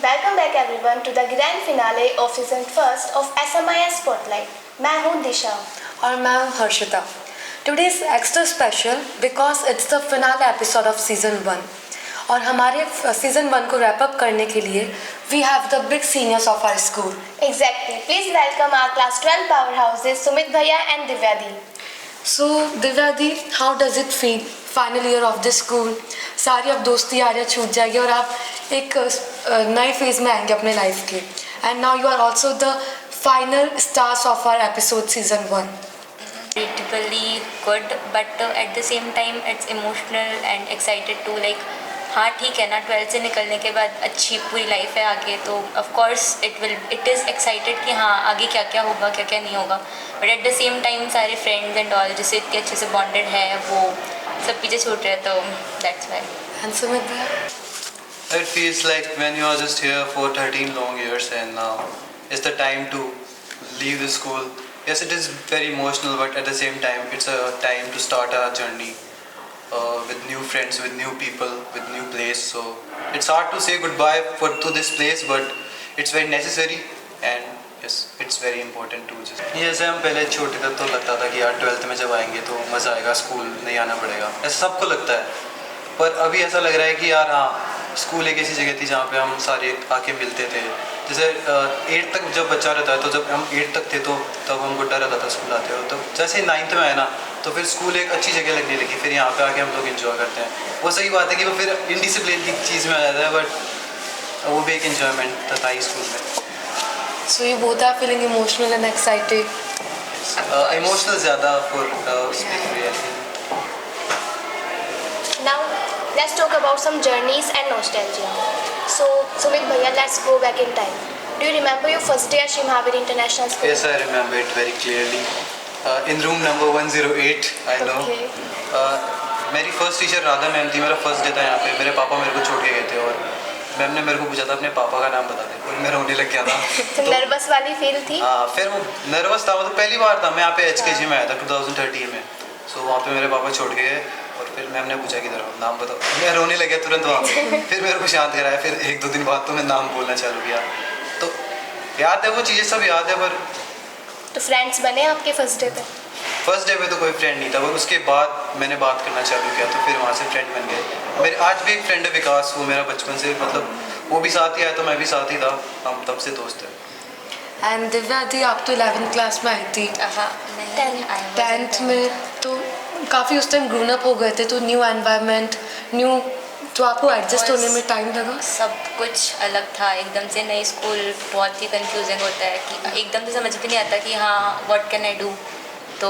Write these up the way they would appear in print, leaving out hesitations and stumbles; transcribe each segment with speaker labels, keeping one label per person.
Speaker 1: Welcome back everyone to the grand finale of season first of SMIS Spotlight. मैं हूँ दिशा
Speaker 2: और मैं हूँ Harshita. Today is extra special because it's the finale episode of season 1. और हमारे season 1 को wrap up करने के लिए we have the big seniors of our school.
Speaker 1: Exactly. Please welcome our class 12 powerhouses Sumit Bhaiya and Divya Di.
Speaker 2: So Divya Di, how does it feel? Final year of this school. सारी अब दोस्ती यारियाँ छूट जाएगी और आप एक नए phase में आएंगे अपने लाइफ के. And now you are also the final stars of our episode season 1.
Speaker 3: Beautifully good, but at the same time it's emotional and excited too. Like हाँ ठीक है ना, 12th से निकलने के बाद अच्छी पूरी लाइफ है आगे, तो of course it is excited कि हाँ आगे क्या क्या होगा क्या क्या नहीं होगा, but at the same time सारे फ्रेंड्स एंड ऑल जिससे इतने अच्छे से बॉन्डेड है वो सब पीछे छूट रहे, तो that's why.
Speaker 2: And Sumit Bhaiya?
Speaker 4: It feels like when you are just here for 13 long years and now is the time to leave the school. Yes, it is very emotional, but at the same time it's a time to start our journey with new friends, with new people, with new place. So it's hard to say goodbye to this place, but it's very necessary and yes, it's very important to just. जैसे हम पहले छोटे थे तो लगता था कि यार 12th में जब आएंगे तो मज़ा आएगा, स्कूल नहीं आना पड़ेगा, ऐसा सबको लगता है. पर अभी ऐसा लग रहा है कि यार हाँ, स्कूल एक ऐसी जगह थी जहाँ पे हम सारे आके मिलते थे. जैसे 8th तक जब बच्चा रहता है तो जब हम 8th तक थे तो तब हम गुड्डा रहता था स्कूल आते हो, तो जैसे 9th में आए ना तो फिर स्कूल एक अच्छी जगह लगने लगी. फिर यहाँ पे आके हम लोग एंजॉय करते हैं. वो सही बात है कि वो फिर इनडिसिप्लिन की चीज़ में आ जाता है, बट वो भी एक इन्जॉयमेंट था ही स्कूल में.
Speaker 2: So you both are feeling emotional and excited.
Speaker 4: Emotional ज़्यादा for reality.
Speaker 1: Now let's talk about some journeys and nostalgia. So Sumit Bhaiya, let's go back in time. Do you remember your first day at Shri Mahavir International School?
Speaker 4: Yes, I remember it very clearly. In room number 108, I know.
Speaker 1: Okay.
Speaker 4: मेरी first teacher Radha ma'am थी. मेरा first day था यहाँ पे. मेरे पापा मेरे को छोड़ के गए थे और मैम ने मेरे को पूछा था अपने पापा का नाम बता दे, और मैं रोने लग गया था.
Speaker 1: तो नर्वस वाली फील थी?
Speaker 4: हाँ, फिर वो नर्वस था. मतलब पहली बार था मैं यहाँ पे HKG में आया था 2013 में. सो वहाँ पे मेरे पापा छोड़ के गए और फिर मैम ने पूछा कि इधर नाम बताओ. मैं रोने लग गया तुरंत वहाँ पे. फिर मेरे को शांत कराया. फिर 1-2 दिन बाद तो मैं नाम बोलना चालू किया. तो याद है वो चीज़ें सब याद है. पर
Speaker 1: तो फ्रेंड्स बने आपके फर्स्ट डे पे?
Speaker 4: फर्स्ट डे पे तो कोई फ्रेंड नहीं था, पर उसके बाद मैंने बात करना चालू किया तो फिर वहाँ से फ्रेंड बन गए. मेरे आज भी एक फ्रेंड है विकास, वो मेरा बचपन से, मतलब वो भी साथ ही आया तो मैं भी साथ ही था. हम तब से दोस्त हैं.
Speaker 2: And Divya Di, आप तो 11th क्लास में आई थी.
Speaker 3: हाँ,
Speaker 2: 10th में तो काफ़ी उस टाइम ग्रोन अप हो गए थे, तो न्यू एनवायरनमेंट, न्यू, तो आपको एडजस्ट होने में टाइम लगा?
Speaker 3: सब कुछ अलग था एकदम से. नई स्कूल बहुत ही कंफ्यूजिंग होता है कि एकदम से समझ भी नहीं आता कि हाँ व्हाट कैन आई डू. तो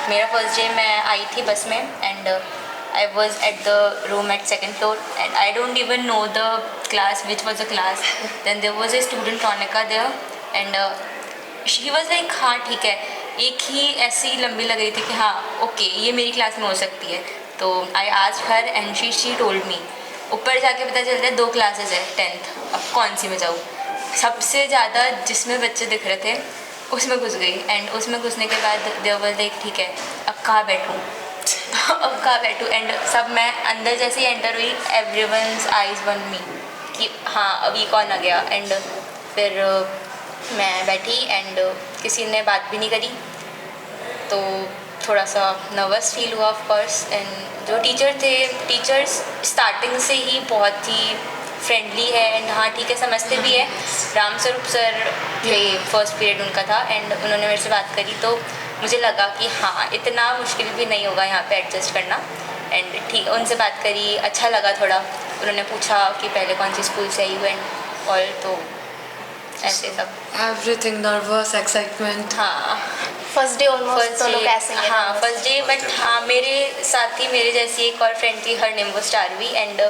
Speaker 3: मेरा फर्स्ट डे मैं आई थी बस में and I was at the room at 2nd floor and I don't even know the class which was a class. Then there was a student Ronika there and she was like हाँ ठीक है. एक ही ऐसी लंबी लग रही थी कि हाँ ओके ये मेरी क्लास में हो सकती है. तो I asked her and she told me. ऊपर जाके पता चलता है 2 क्लासेस है 10th, अब कौन सी में जाऊँ. सबसे ज़्यादा जिसमें बच्चे दिख रहे थे उसमें घुस गई एंड उसमें घुसने के बाद देयर वाज लाइक ठीक है अब कहाँ बैठूँ अब कहाँ बैठूँ. एंड सब मैं अंदर जैसे ही एंटर हुई एवरीवन्स आइज़ वन मी कि हाँ अभी कौन आ गया. एंड फिर मैं बैठी एंड किसी ने बात भी नहीं करी, तो थोड़ा सा नर्वस फील हुआ ऑफ कोर्स. एंड जो टीचर्स स्टार्टिंग से ही बहुत ही फ्रेंडली है एंड हाँ ठीक है समझते भी है. राम स्वरूप सर थे, फर्स्ट पीरियड उनका था एंड उन्होंने मेरे से बात करी तो मुझे लगा कि हाँ इतना मुश्किल भी नहीं होगा यहाँ पे एडजस्ट करना. एंड ठीक उनसे बात करी, अच्छा लगा थोड़ा. उन्होंने पूछा कि पहले कौन सी स्कूल से आई हो एंड ऑल, तो ऐसे सब
Speaker 2: एवरीथिंग, नर्वस, एक्साइटमेंट.
Speaker 3: हाँ
Speaker 1: फर्स्ट डे ऑलमोस्ट तो लोग ऐसे ही.
Speaker 3: हाँ फर्स्ट डे, बट हाँ मेरे साथ ही मेरे जैसी एक और फ्रेंड थी, हर नेम वो स्टारवी. एंड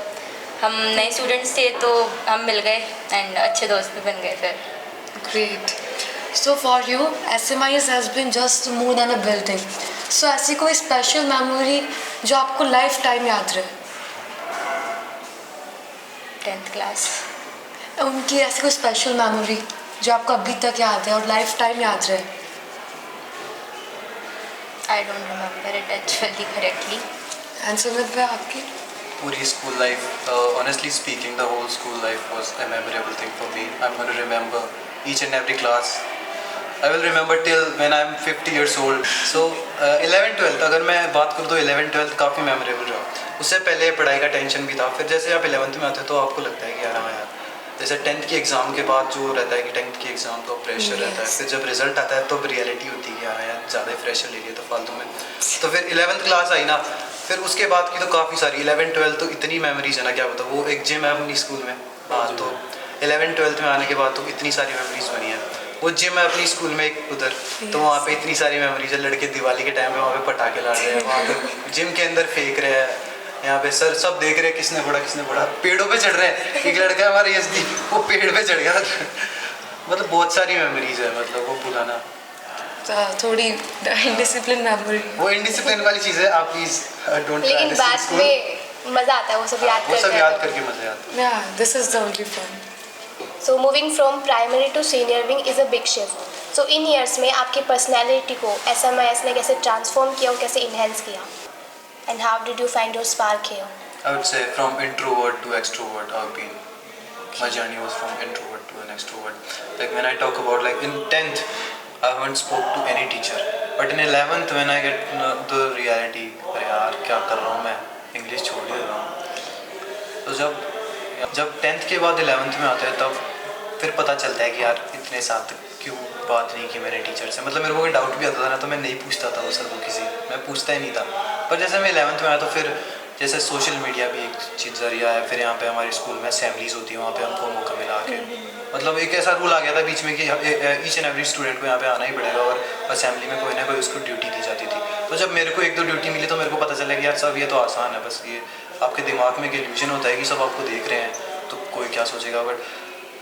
Speaker 3: हम नए स्टूडेंट्स थे तो हम मिल गए एंड अच्छे दोस्त भी बन गए फिर.
Speaker 2: Great. So for you SMIS has been just more than a building. So ऐसी कोई स्पेशल मेमोरी जो आपको लाइफ टाइम याद रहे?
Speaker 3: 10th class.
Speaker 2: उनकी ऐसी कोई स्पेशल मेमोरी जो आपको अभी तक याद है और लाइफ टाइम याद रहे?
Speaker 3: I don't remember it actually correctly.
Speaker 2: And Sumit भाई आपकी?
Speaker 4: पूरी school life, honestly speaking the whole school life was a memorable thing for me. I am gonna remember each and every class. I will remember till when I'm 50 years old. So 11th 12th अगर मैं बात करूँ तो 11th 12th काफ़ी memorable रहा. उससे पहले पढ़ाई का टेंशन भी था. फिर जैसे आप 11th में आते हो तो आपको लगता है कि यार हाँ यार, जैसे 10th के एग्ज़ाम के बाद जो रहता है कि 10th के एग्ज़ाम का प्रेशर रहता है. फिर जब रिजल्ट आता है तो रियलिटी होती है कि यार यार ज़्यादा ही प्रेशर ले लिया तो फालतू में. तो फिर 11th क्लास आई ना, फिर उसके बाद की तो काफ़ी सारी 11th 12th तो इतनी मेमोरीज है ना, क्या बताऊँ. वो एक जिम है अपनी स्कूल में. हाँ, तो 11th 12th में आने के बाद तो इतनी सारी मेमोरीज बनी है. वो जिम है अपनी स्कूल में एक उधर, तो वहाँ पे इतनी सारी मेमोरीज है. लड़के दिवाली के टाइम में वहाँ पे पटाखे ला रहे हैं, वहाँ पे जिम के अंदर फेंक रहे हैं. यहाँ पे सर सब देख रहे हैं किसने पड़ा. पेड़ों पे चढ़ रहे हैं. एक लड़का हमारा यजदी वो पेड़ पे चढ़ गया. मतलब बहुत सारी मेमोरीज है. मतलब वो भुलाना
Speaker 2: थोड़ी इनडिसिप्लिन मेमोरी.
Speaker 4: वो इनडिसिप्लिन वाली चीज़ है. आप प्लीज डोंट.
Speaker 1: लेकिन बाद में मज़ा आता है वो सब याद
Speaker 4: करके मज़ा आता है.
Speaker 2: Yeah, this is the only fun.
Speaker 1: So moving from primary to senior wing is a big shift. So in years में आपकी पर्सनैलिटी को SMS ने कैसे ट्रांसफॉर्म किया और कैसे इन्हेंस किया, and how did you find your spark here?
Speaker 4: I would say from introvert to extrovert. My journey was from introvert to an extrovert. Like when I talk about like in 10th, I haven't spoke to any teacher. But in 11th when I get the reality, अरे यार क्या कर रहा हूँ मैं, English छोड़ ही रहा हूँ. तो जब 10th के बाद 11th में आता है तब फिर पता चलता है कि यार इतने साल तक क्यों बात नहीं की मैंने टीचर से. मतलब मेरे को कोई डाउट भी आता था ना तो मैं नहीं पूछता था वो सर को किसी, मैं पूछता ही नहीं था. पर जैसे मैं 11th में आया तो फिर जैसे सोशल मीडिया भी एक चीज़ जरिया है. फिर यहाँ पे हमारे स्कूल में असेंबलीज होती है, वहाँ पे हमको मौका मिला के मतलब एक ऐसा रूल आ गया था बीच में कि ईच एंड एवरी स्टूडेंट को यहाँ पे आना ही पड़ेगा और असेंबली में कोई ना कोई उसको ड्यूटी दी जाती थी. तो जब मेरे को 1-2 ड्यूटी मिली तो मेरे को पता चला कि यार सब ये तो आसान है, बस ये आपके दिमाग में एक इल्यूजन होता है कि सब आपको देख रहे हैं तो कोई क्या सोचेगा. बट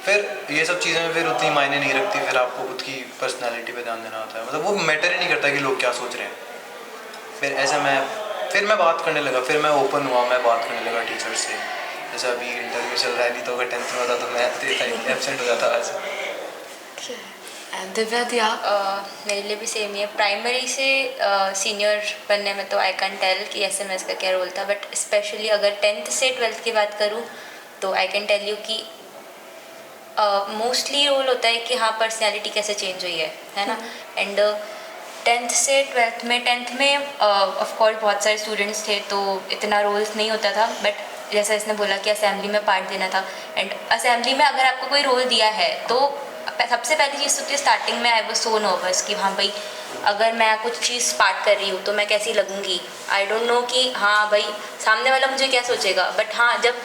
Speaker 4: फिर ये सब चीज़ें फिर उतनी मायने नहीं रखती. फिर आपको खुद की पर्सनैलिटी पे ध्यान देना होता है. मतलब वो मैटर ही नहीं करता कि लोग क्या सोच रहे हैं. फिर ऐसे मैं बात करने लगा. फिर मैं ओपन हुआ, मैं बात करने लगा टीचर से. जैसे अभी इंटरव्यू चल रहा है, नहीं तो अगर 10th में होता तो मैं एब्सेंट हो जाता आज.
Speaker 2: And दिव्या दी आप?
Speaker 3: मेरे लिए भी सेम ही है. प्राइमरी से सीनियर बनने में तो आई कैन टेल कि SMS का क्या रोल था. बट स्पेशली अगर 10th से 12th की बात करूँ तो आई कैन टेल यू कि मोस्टली रोल होता है कि हाँ पर्सनैलिटी कैसे चेंज हुई है ना. एंड 10th से 12th में ऑफ कोर्स बहुत सारे स्टूडेंट्स थे तो इतना रोल्स नहीं होता था. बट जैसा इसने बोला कि असेंबली में पार्ट देना था. एंड असेंबली में अगर आपको कोई रोल दिया है तो सबसे पहली चीज़ होती है स्टार्टिंग में आई वाज सो नर्वस कि हाँ भाई अगर मैं कुछ चीज़ पार्ट कर रही हूँ तो मैं कैसी लगूँगी. आई डोंट नो कि हाँ भाई सामने वाला मुझे क्या सोचेगा. बट हाँ जब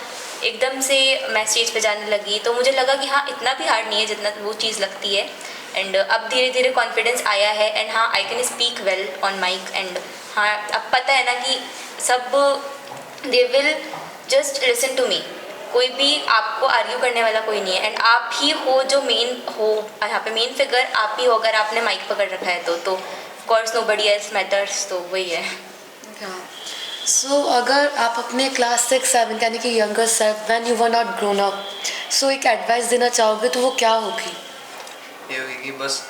Speaker 3: एकदम से मैं स्टेज पे जाने लगी तो मुझे लगा कि हाँ इतना भी हार्ड नहीं है जितना वो चीज़ लगती है. एंड अब धीरे धीरे कॉन्फिडेंस आया है. एंड हाँ I can speak well on mic. And हाँ अब पता है ना कि सब they will just listen to me. कोई भी आपको आर्ग्यू करने वाला कोई नहीं है. एंड आप ही हो जो मेन हो यहाँ पे, मेन फिगर आप ही हो अगर आपने माइक पकड़ रखा है तो of course nobody else matters. तो वही है.
Speaker 2: सो अगर आप अपने क्लास 6-7 यानी कि younger self when you were not grown up, so एक एडवाइस देना चाहोगे तो वो क्या होगी?
Speaker 4: ये होगी कि बस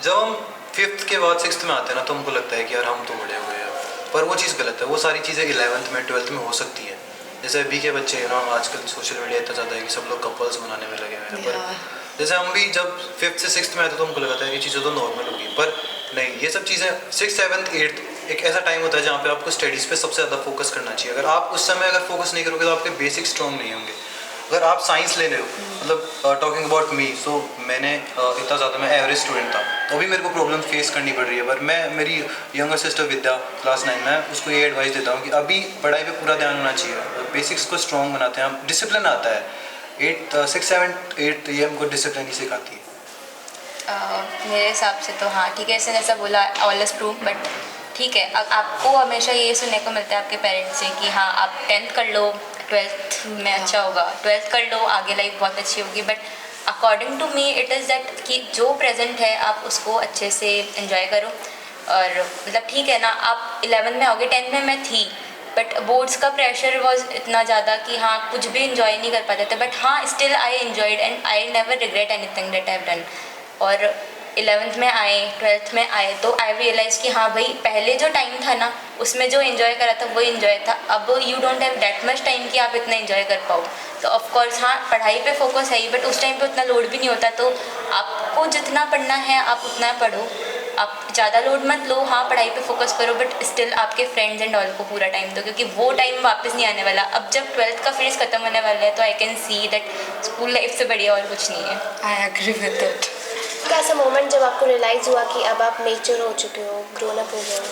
Speaker 4: जब हम 5th के बाद 6th में आते हैं ना तो हमको लगता है कि यार हम तो बड़े हो गए हैं. पर वो चीज़ गलत है. वो सारी चीज़ें 11th में 12th में हो सकती है. जैसे अभी के बच्चे हैं ना, आजकल सोशल मीडिया इतना ज़्यादा है कि सब लोग कपल्स बनाने में लगे हुए हैं. पर जैसे हम भी जब 5th से 6th में आते तो हमको लगा था ये चीज़ें तो नॉर्मल होगी. पर नहीं, ये सब चीज़ें 6th 7th 8th एक ऐसा टाइम होता है जहाँ पे आपको स्टडीज़ पे सबसे ज़्यादा फोकस करना चाहिए. अगर आप उस समय अगर फोकस नहीं करोगे तो आपके बेसिक स्ट्रॉन्ग नहीं होंगे. अगर आप साइंस ले रहे हो, मतलब टॉकिंग अबाउट मी, सो मैंने इतना ज़्यादा मैं एवरेज स्टूडेंट था तो अभी मेरे को प्रॉब्लम फेस करनी पड़ रही है. पर मैं मेरी यंगर सिस्टर विद्या क्लास 9 में उसको ये एडवाइस देता हूँ कि अभी पढ़ाई पे पूरा ध्यान होना चाहिए. बेसिक्स को स्ट्रॉन्ग बनाते हैं हम, डिसिप्लिन आता है. 6th 7th 8th ये हमको डिसिप्लिन ही सिखाती है.
Speaker 3: मेरे हिसाब से तो हाँ ठीक है. इसने जैसा बोला ऑल इज ट्रू. बट ठीक है, आपको हमेशा ये सुनने को मिलता है आपके पेरेंट्स से कि हाँ आप 10th कर लो 12th में अच्छा होगा, 12th कर लो आगे लाइफ बहुत अच्छी होगी. But according to me it is that कि जो प्रेजेंट है आप उसको अच्छे से एंजॉय करो. और मतलब ठीक है ना, आप 11th में आओगे, 10th में मैं थी बट बोर्ड्स का प्रेशर वॉज इतना ज़्यादा कि हाँ कुछ भी इन्जॉय नहीं कर पाते थे. बट हाँ still I enjoyed and I never regret anything that I have done. और 11th में आए 12th में आए तो आई रियलाइज़ कि हाँ भाई पहले जो टाइम था ना उसमें जो इन्जॉय करा था वो इन्जॉय था। अब you don't have that much time कि आप इतना इन्जॉय कर पाओ। तो ऑफकोर्स हाँ, पढ़ाई पे फोकस है ही, बट उस टाइम पे उतना लोड भी नहीं होता। तो आपको जितना पढ़ना है आप उतना पढ़ो, आप ज़्यादा लोड मत लो। हाँ, पढ़ाई पे फोकस करो, बट स्टिल आपके फ्रेंड्स एंड ऑल को पूरा टाइम दो, क्योंकि वो टाइम वापस नहीं आने वाला। अब जब 12th का फेज खत्म होने वाला है तो I can see that school life से बढ़िया और कुछ नहीं है।
Speaker 2: I agree with it.
Speaker 1: क्या ऐसा मोमेंट जब आपको रियलाइज़ हुआ कि अब आप मेच्योर हो चुके हो, ग्रोन अप हो गए हो?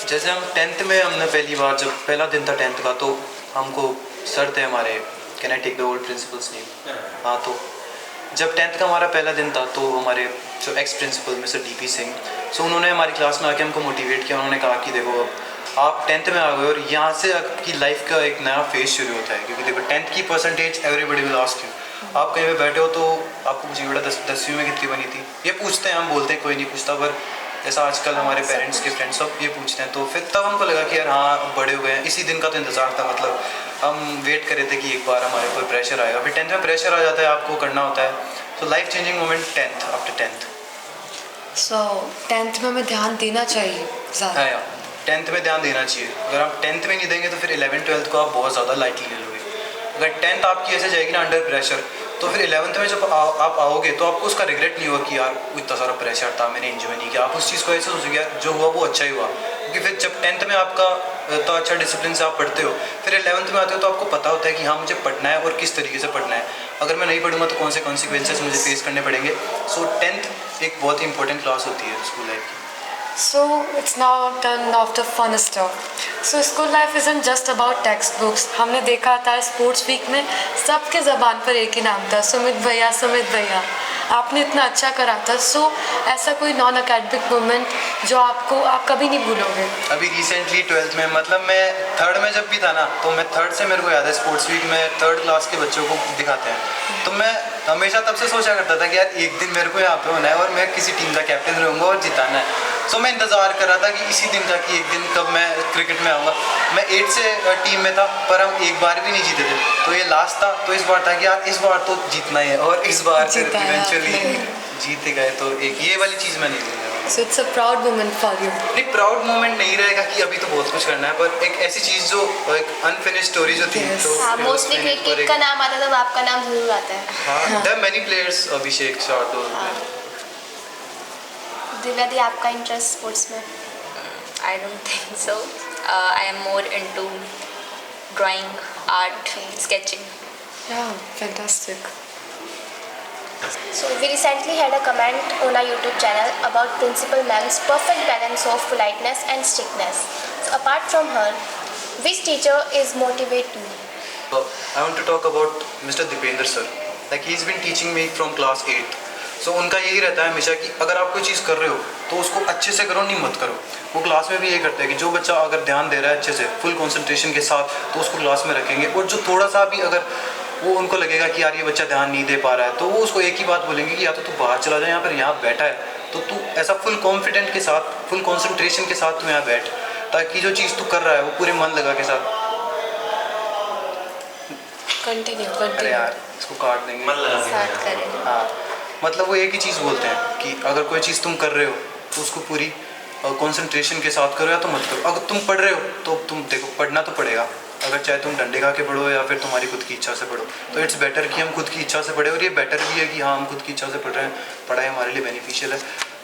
Speaker 4: जैसे हम 10th में हमने पहली बार जब पहला दिन था 10th का, तो हमको सर थे हमारे, can I take the old principal's name? हाँ, तो जब 10th का हमारा पहला दिन था तो हमारे जो ex principal mister DP Singh, so उन्होंने हमारी क्लास में आके हमको मोटिवेट किया। उन्होंने कहा कि देखो आप 10th में आ गए और यहाँ से आपकी लाइफ का एक नया फेज शुरू होता है, क्योंकि देखो 10th की percentage everybody will ask you. आप कहीं पे बैठे हो तो आपको पूछिए बेटा 10वीं में कितनी बनी थी, ये पूछते हैं, हम बोलते हैं कोई नहीं पूछता, पर जैसा आजकल हमारे पेरेंट्स के फ्रेंड्स सब ये पूछते हैं। तो फिर तब हमको लगा कि यार हाँ बड़े हो गए हैं। इसी दिन का तो इंतज़ार था, मतलब हम वेट कर रहे थे कि एक बार हमारे ऊपर प्रेशर आएगा। फिर 10th में प्रेशर आ जाता है, आपको करना होता है। So life changing moment 10th, after 10th।
Speaker 2: सो 10th में हमें ध्यान देना चाहिए ज़्यादा।
Speaker 4: हाँ यार, 10th में ध्यान देना चाहिए। अगर आप 10th में नहीं देंगे तो फिर 11th 12th को आप बहुत ज़्यादा लाइटली ले लोगे। अगर 10th आपकी ऐसे जाएगी ना अंडर प्रेशर, तो फिर 11th में जब आप आओगे तो आपको उसका रिग्रेट नहीं होगा कि यार इतना सारा प्रेशर था, मैंने एंजॉय नहीं किया। आप उस चीज़ को ऐसे सोचोगे यार जो हुआ वो अच्छा ही हुआ, क्योंकि फिर जब 10th में आपका तो अच्छा डिसिप्लिन से आप पढ़ते हो, फिर 11th में आते हो तो आपको पता होता है कि हाँ मुझे पढ़ना है और किस तरीके से पढ़ना है। अगर मैं नहीं पढ़ूंगा तो कौन से कॉन्सिक्वेंसेस मुझे फेस करने पड़ेंगे। सो 10th एक बहुत ही इंपॉर्टेंट क्लास होती है स्कूल लाइफ की।
Speaker 2: So it's now turn of the fun stuff. So school life isn't just about textbooks. हमने देखा था स्पोर्ट्स वीक में सबके ज़बान पर एक ही नाम था, सुमित भैया, सुमित भैया। आपने इतना अच्छा करा था। सो ऐसा कोई नॉन अकेडमिक मोमेंट जो आप कभी नहीं भूलोगे?
Speaker 4: अभी रिसेंटली 12th में, मतलब मैं 3rd में जब भी था ना, तो मैं 3rd से मेरे को याद है स्पोर्ट्स वीक में 3rd क्लास के बच्चों को दिखाते हैं, तो मैं हमेशा तब से सोचा करता था कि यार एक दिन मेरे को यहाँ पे होना है और मैं किसी टीम का कैप्टन रहूँगा और जिताना है। सो मैं इंतज़ार कर रहा था कि इसी दिन का कि एक दिन कब मैं क्रिकेट में आऊँगा। मैं 8 से टीम में था, पर हम एक बार भी नहीं जीते थे, तो ये लास्ट था। तो इस बार था कि यार इस बार तो जीतना ही है, और इस बार फिर इवेंचुअली जीते गए। तो एक ये वाली चीज़ मैं नहीं भूलूंगा।
Speaker 2: So it's a proud moment for you.
Speaker 4: नहीं, प्राउड मोमेंट नहीं रहेगा कि अभी तो बहुत कुछ करना है, पर एक ऐसी चीज़ जो एक अनफिनिश्ड स्टोरी जो थी।
Speaker 2: Yes.
Speaker 4: तो
Speaker 1: हाँ, मोस्टली क्रिकेट का नाम आता है तो आपका नाम जरूर आता है।
Speaker 4: हाँ, there are many players, अभिषेक, शार्दुल।
Speaker 1: दिव्या दी, आपका इंटरेस्ट स्पोर्ट्स में?
Speaker 3: I don't think so. I am more into drawing, art, sketching.
Speaker 2: Yeah, fantastic.
Speaker 1: So we recently had a comment on our YouTube channel about Principal Ma'am's perfect balance of politeness and strictness. So apart from her, which teacher is motivate you?
Speaker 4: I want to talk about Mr. Dipender sir. Like he's been teaching me from class 8. So उनका यही रहता है हमेशा कि अगर आप कोई चीज़ कर रहे हो तो उसको अच्छे से करो, नहीं मत करो। वो क्लास में भी यही करते हैं कि जो बच्चा अगर ध्यान दे रहा है अच्छे से फुल कंसंट्रेशन के साथ, तो उसको क्लास में रखेंगे। और जो थोड़ा सा भी अगर वो उनको लगेगा कि यार ये बच्चा ध्यान नहीं दे पा रहा है, तो वो उसको एक ही बात बोलेंगे कि या तो तू बाहर चला जाए, यहाँ पर यहाँ बैठा है तो तू ऐसा फुल कॉन्फिडेंट के साथ, फुल कॉन्सेंट्रेशन के साथ तू यहाँ बैठ, ताकि जो चीज़ तू कर रहा है वो पूरे मन लगा के साथ।
Speaker 2: कंटिन्यू
Speaker 4: अरे यार इसको काट देंगे।
Speaker 3: साथ करें।
Speaker 4: हाँ, मतलब वो एक ही चीज़ बोलते हैं कि अगर कोई चीज़ तुम कर रहे हो तो उसको पूरी कंसंट्रेशन के साथ करो या तो मत करो। अगर तुम पढ़ रहे हो तो तुम देखो पढ़ना तो पड़ेगा, अगर चाहे तुम डंडे खा के पढ़ो या फिर तुम्हारी खुद की इच्छा से पढ़ो, तो इट्स बेटर कि हम खुद की इच्छा से पढ़े। और ये बेटर भी है कि हाँ हम खुद की इच्छा से पढ़ रहे हैं, पढ़ाई हमारे लिए बेनिफिशियल है।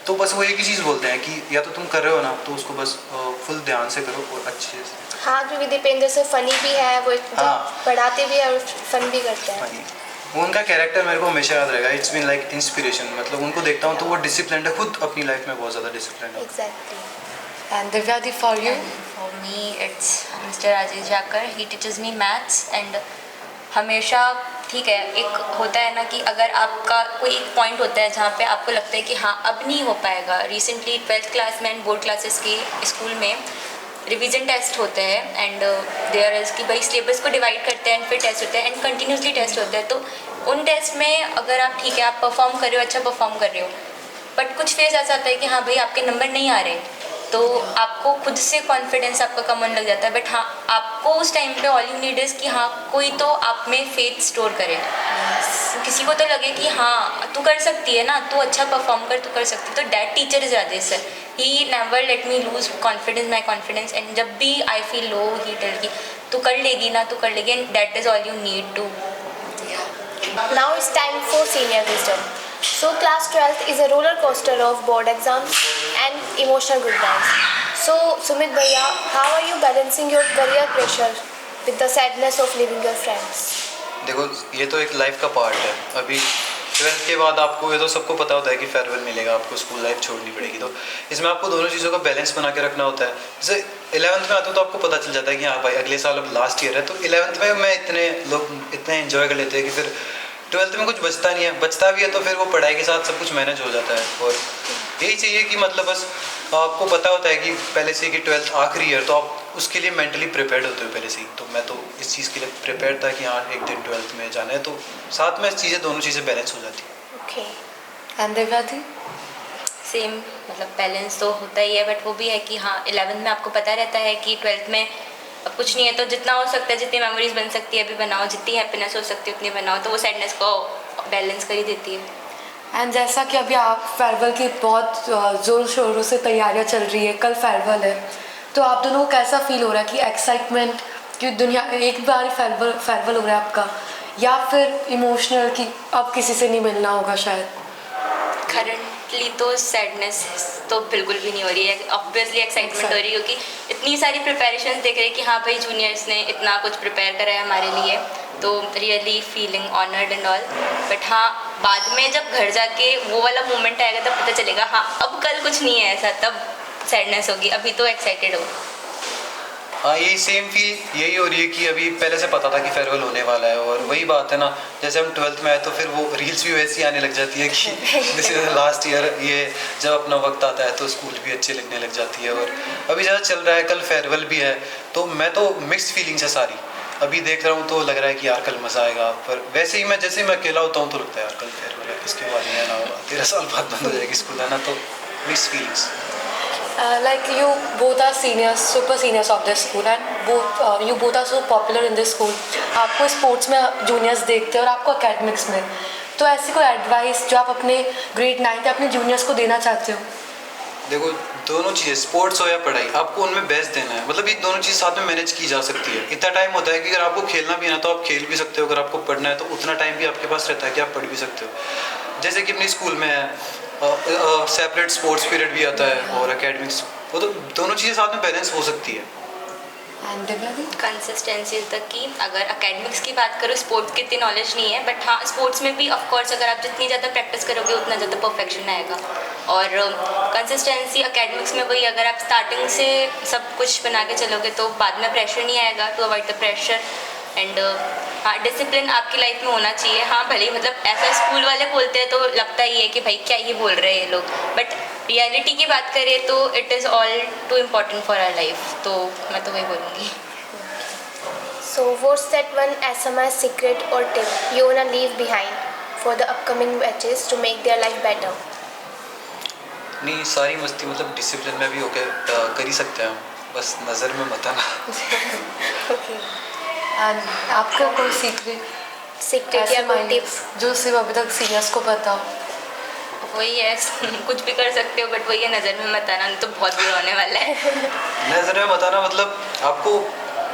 Speaker 4: तो बस वो एक ही चीज़ बोलते हैं कि या तो तुम कर रहे हो ना तो उसको बस फुल ध्यान से करो और अच्छे से।
Speaker 1: हाँ, क्योंकि दीपेंद्र सर फनी भी है, वो
Speaker 4: हाँ।
Speaker 1: पढ़ाते भी है और फन भी करते हैं।
Speaker 4: वो उनका कैरेक्टर मेरे को हमेशा याद रहेगा। It's been like inspiration. मतलब उनको देखता हूँ तो वो डिसिप्लिन है, खुद अपनी लाइफ में बहुत ज़्यादा डिसिप्लिन है।
Speaker 1: Exactly.
Speaker 2: And Divya the, for you?
Speaker 3: For me, it's Mr. Rajesh Jakar. He teaches me maths and हमेशा ठीक है, एक होता है ना कि अगर आपका कोई एक पॉइंट होता है जहाँ पे आपको लगता है कि हाँ अब नहीं हो पाएगा। रिसेंटली 12th क्लास में एंड बोर्ड क्लासेस के स्कूल में रिवीजन टेस्ट होते हैं एंड देयर इज़ कि भाई सिलेबस को डिवाइड करते हैं एंड फिर टेस्ट होते हैं एंड कंटिन्यूसली टेस्ट होते हैं। तो उन टेस्ट में अगर आप ठीक है, आप परफॉर्म कर रहे हो, अच्छा परफॉर्म कर रहे हो, बट कुछ फेज ऐसा आता है कि हाँ भाई आपके नंबर नहीं आ रहे, तो आपको खुद से कॉन्फिडेंस आपका कम होने लग जाता है। बट हाँ, आपको उस टाइम पे ऑल यू नीड इज़ कि हाँ कोई तो आप में फेथ स्टोर करे, किसी को तो लगे कि हाँ तू कर सकती है ना, तू अच्छा परफॉर्म कर, तू कर सकती है। तो that teacher is Rajesh sir, he never let me loose confidence, my confidence. And जब भी I feel low, he tell कि तू कर लेगी ना, तू कर लेगी, and that is all you need to.
Speaker 1: Now it's time for senior wisdom. So class 12th is a roller coaster of board exams and emotional goodbyes. So Sumit Bhaiya, how are you balancing your career pressure with the sadness of leaving your friends?
Speaker 4: देखो, ये तो एक life का part है। अभी 12th के बाद आपको ये तो सबको पता होता है कि फेयरवेल मिलेगा, आपको स्कूल लाइफ छोड़नी पड़ेगी। तो इसमें आपको दोनों चीज़ों का बैलेंस बना के रखना होता है। जैसे 11th में आते हो तो आपको पता चल जाता है कि हाँ भाई अगले साल अब लास्ट ईयर है, तो 11th में मैं इतने लोग इतने एंजॉय कर लेते हैं कि फिर 12th में कुछ बचता नहीं है। बचता भी है तो फिर वो पढ़ाई के साथ सब कुछ मैनेज हो जाता है। और यही चाहिए कि मतलब बस आपको पता होता है कि पहले से कि 12th आखिरी ईयर, तो आप उसके लिए मेंटली प्रिपेयर्ड होते हो पहले से ही। तो मैं तो इस चीज़ के लिए प्रिपेयर्ड था कि हाँ एक दिन 12th में जाना है, तो साथ में चीज़ें दोनों चीज़ें बैलेंस हो जाती है।
Speaker 1: Okay.
Speaker 2: एंड दिव्यादी?
Speaker 3: सेम, मतलब बैलेंस तो होता ही है, बट वो भी है कि हाँ 11th में आपको पता रहता है कि 12th में अब कुछ नहीं है, तो जितना हो सकता है, जितनी मेमोरीज बन सकती है अभी बनाओ, जितनी हैप्पीनेस हो सकती है उतनी बनाओ, तो वो सैडनेस को बैलेंस कर ही देती है।
Speaker 2: एंड जैसा कि अभी आप फेयरवेल की बहुत ज़ोर शोरों से तैयारियां चल रही है, कल फेयरवेल है, तो आप दोनों को कैसा फील हो रहा है कि एक्साइटमेंट कि दुनिया एक बार फेयरवेल हो रहा है आपका, या फिर इमोशनल कि अब किसी से नहीं मिलना होगा शायद?
Speaker 3: करंटली तो सैडनेस तो बिल्कुल भी नहीं हो रही है, ऑब्वियसली एक्साइटमेंट हो रही है, क्योंकि इतनी सारी प्रिपरेशन देख रहे हैं कि हाँ भाई जूनियर्स ने इतना कुछ प्रिपेयर करा है हमारे लिए, तो really feeling honoured and all. But हाँ बाद में जब घर जाके वो वाला मोमेंट आएगा तब पता चलेगा हाँ अब कल कुछ नहीं है ऐसा, तब सैडनेस होगी, अभी तो एक्साइटेड हो।
Speaker 4: हाँ, यही सेम फील यही हो रही है कि अभी पहले से पता था कि फेयरवेल होने वाला है। और वही बात है ना, जैसे हम 12th में आए तो फिर वो रील्स भी वैसी आने लग जाती है कि दिस इज लास्ट ईयर, ये जब अपना वक्त आता है तो स्कूल भी अच्छी लगने लग जाती है। और अभी ज़्यादा चल रहा है, कल फेयरवेल भी है, तो मैं तो मिक्स्ड फीलिंग्स है सारी। अभी देख रहा हूँ तो लग रहा है कि यार कल मज़ा आएगा, पर वैसे ही मैं जैसे मैं अकेला होता हूँ तो लगता है यार कल फेयरवेल है, इसके बाद नहीं आना होगा, 13 साल बाद बंद हो जाएगी स्कूल आना, तो mixed feelings.
Speaker 2: Like you both are seniors, super seniors of this school, and you both are so popular in this school. आपको स्पोर्ट्स में जूनियर्स देखते हैं और आपको एकेडमिक्स में, तो ऐसी कोई एडवाइस जो आप अपने ग्रेड 9 अपने जूनियर्स को देना चाहते हो?
Speaker 4: देखो, दोनों चीज़ें स्पोर्ट्स हो या पढ़ाई, आपको उनमें बेस्ट देना है। मतलब ये दोनों चीज़ साथ में मैनेज की जा सकती है। इतना टाइम होता है कि अगर आपको खेलना भी है ना तो आप खेल भी सकते हो, अगर आपको पढ़ना है तो उतना टाइम भी आपके पास रहता है कि आप पढ़ भी सकते हो। जैसे कि अपनी स्कूल में है सेपरेट स्पोर्ट्स पीरियड भी आता है और एकेडमिक्स, वो तो दोनों चीज़ें साथ में बैलेंस हो सकती है।
Speaker 3: Consistency is the key. अगर एकेडमिक्स की बात करो, स्पोर्ट्स की इतनी नॉलेज नहीं है, बट हाँ स्पोर्ट्स में भी ऑफ कोर्स अगर आप जितनी ज़्यादा प्रैक्टिस करोगे उतना ज़्यादा परफेक्शन आएगा। और कंसिस्टेंसी एकेडमिक्स में वही, अगर आप स्टार्टिंग से सब कुछ बना के चलोगे तो बाद में प्रेशर नहीं आएगा, to avoid the pressure. And हाँ डिसिप्लिन आपकी लाइफ में होना चाहिए। हाँ भले ही मतलब ऐसा स्कूल वाले बोलते हैं तो लगता ही है कि भाई क्या ही बोल रहे हैं ये लोग, बट रियलिटी की बात करें तो it is all too important for our life, तो मैं तो वही बोलूँगी।
Speaker 1: So what's that one SMS secret or tip you wanna leave behind for the upcoming batches to make their life better?
Speaker 4: नहीं, सारी मस्ती मतलब डिसिप्लिन में भी होके कर ही सकते हैं हम, बस नज़र में मत आना।
Speaker 1: Okay.
Speaker 2: एंड आपको कोई सीक्रेट
Speaker 1: Secret या कोई टिप्स?
Speaker 2: जो सिर्फ अभी तक सीनियर्स को पता हो?
Speaker 3: वही है कुछ भी कर सकते हो, बट वही है नज़र में मत आना, नहीं तो बहुत बुरा होने वाला है।
Speaker 4: नज़र में मत आना मतलब आपको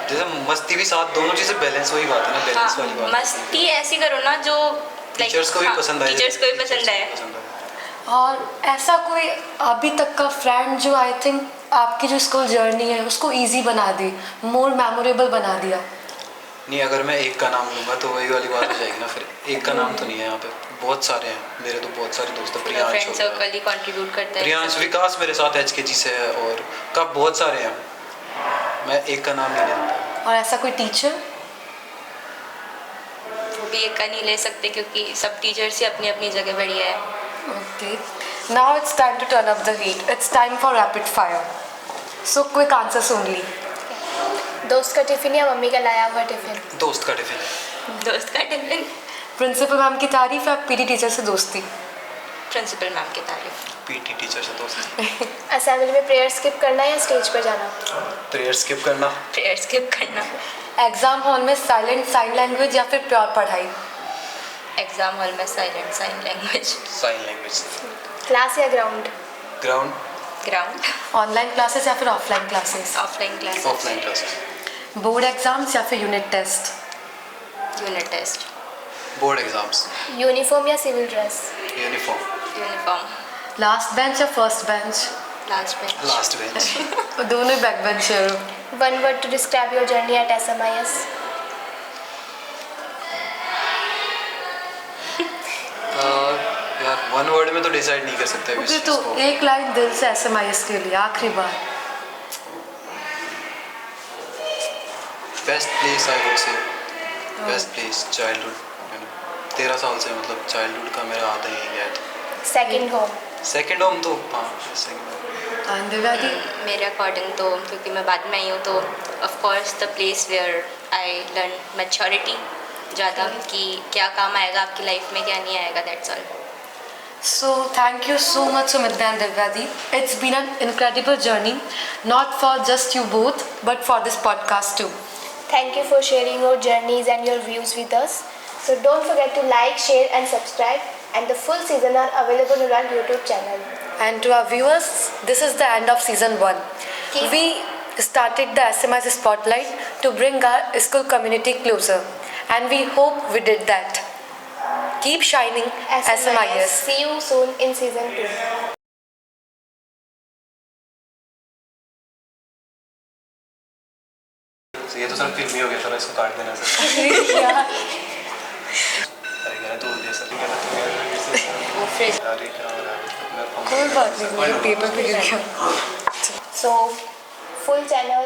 Speaker 4: जैसे मस्ती भी साथ, दोनों चीज़ें बैलेंस, वही बात है ना, बैलेंस वाली बात।
Speaker 3: मस्ती ऐसी करो ना जो
Speaker 4: टीचर्स को भी पसंद आए,
Speaker 3: टीचर्स को भी पसंद आए।
Speaker 2: और ऐसा कोई अभी तक का फ्रेंड जो आई थिंक आपकी जो स्कूल जर्नी है उसको इजी बना दी, मोर मेमोरेबल बना दिया?
Speaker 4: नहीं, अगर मैं एक का नाम लूँगा तो वही वाली बात हो जाएगी ना, फिर एक का नाम तो नहीं है यहाँ पे, बहुत सारे हैं मेरे, तो बहुत सारे दोस्त हैं।
Speaker 3: फ्रेंड सर्कल ही कंट्रीब्यूट करता है।
Speaker 4: प्रियांश, विकास मेरे साथ HKG से है, और कब बहुत सारे हैं, मैं एक का नाम नहीं ले सकता।
Speaker 2: और ऐसा कोई टीचर?
Speaker 3: वो भी एक का नहीं ले सकते क्योंकि सब टीचर्स ही अपनी अपनी जगह बढ़िया है।
Speaker 2: Okay. Now it's time to turn up the heat. It's time for rapid fire. So quick answers only.
Speaker 1: दोस्त का टिफिन या मम्मी का लाया हुआ टिफिन?
Speaker 4: दोस्त का टिफिन।
Speaker 3: दोस्त का टिफिन।
Speaker 2: प्रिंसिपल मैम की तारीफ या पीटी टीचर से दोस्ती?
Speaker 3: प्रिंसिपल मैम की तारीफ।
Speaker 4: पीटी टीचर से दोस्त।
Speaker 1: असेंबली में प्रेयर स्किप करना या स्टेज पर जाना?
Speaker 4: प्रेयर स्किप करना।
Speaker 3: प्रेयर स्किप करना।
Speaker 2: एग्जाम हॉल में साइलेंट साइन लैंग्वेज या फिर प्योर पढ़ाई?
Speaker 3: एग्ज़ाम हॉल में silent sign language.
Speaker 4: Sign language.
Speaker 1: Class या ground?
Speaker 4: Ground.
Speaker 3: Ground.
Speaker 2: Online classes या फिर offline classes?
Speaker 3: Offline classes.
Speaker 4: Offline classes.
Speaker 2: Board exams या फिर unit test?
Speaker 3: Unit test.
Speaker 4: Board exams.
Speaker 1: Uniform या civil dress?
Speaker 4: Uniform.
Speaker 3: Uniform.
Speaker 2: Last bench या first bench?
Speaker 3: Last bench.
Speaker 4: Last bench.
Speaker 2: दोनों ही back bencher हो।
Speaker 1: One word to describe your journey at SMIS?
Speaker 4: यार one word में तो decide नहीं कर सकते इस
Speaker 2: ओके,
Speaker 4: चीज़
Speaker 2: तो
Speaker 4: को।
Speaker 2: एक लाइन दिल से SMIS के लिए आखिरी बार।
Speaker 4: Best place I would say. Best place childhood. 13 साल से मतलब चाइल्डहुड का मेरा आधा ही गया था।
Speaker 1: Second home?
Speaker 4: सेकेंड होम तो हाँ सेकेंड।
Speaker 2: एंड दिव्या दी?
Speaker 3: मेरे अकॉर्डिंग तो क्योंकि मैं बाद में आई हूँ तो of course the place where I learn maturity ज़्यादा कि क्या काम आएगा आपकी लाइफ में, क्या नहीं आएगा, that's all.
Speaker 2: So thank you so much Sumitra and Divyadi. It's been an incredible journey, not for just you both, but for this podcast too.
Speaker 1: Thank you for sharing your journeys and your views with us. So don't forget to like, share and subscribe, and the full season are available on our YouTube channel.
Speaker 2: And to our viewers, this is the end of season 1.
Speaker 1: Keep-
Speaker 2: We started the SMIS Spotlight to bring our school community closer, and we hope we did that. Keep shining, SMIS.
Speaker 1: See you soon in season 2.
Speaker 4: ये तो sir फिल्मी हो गया था, इसको काट देना sir. अरे कहना तो जैसा भी कहना तो
Speaker 3: वो फ्रिज।
Speaker 4: अरे क्या हो रहा है?
Speaker 2: कोई बात नहीं, पेपर पे गिर गया।
Speaker 1: So full channel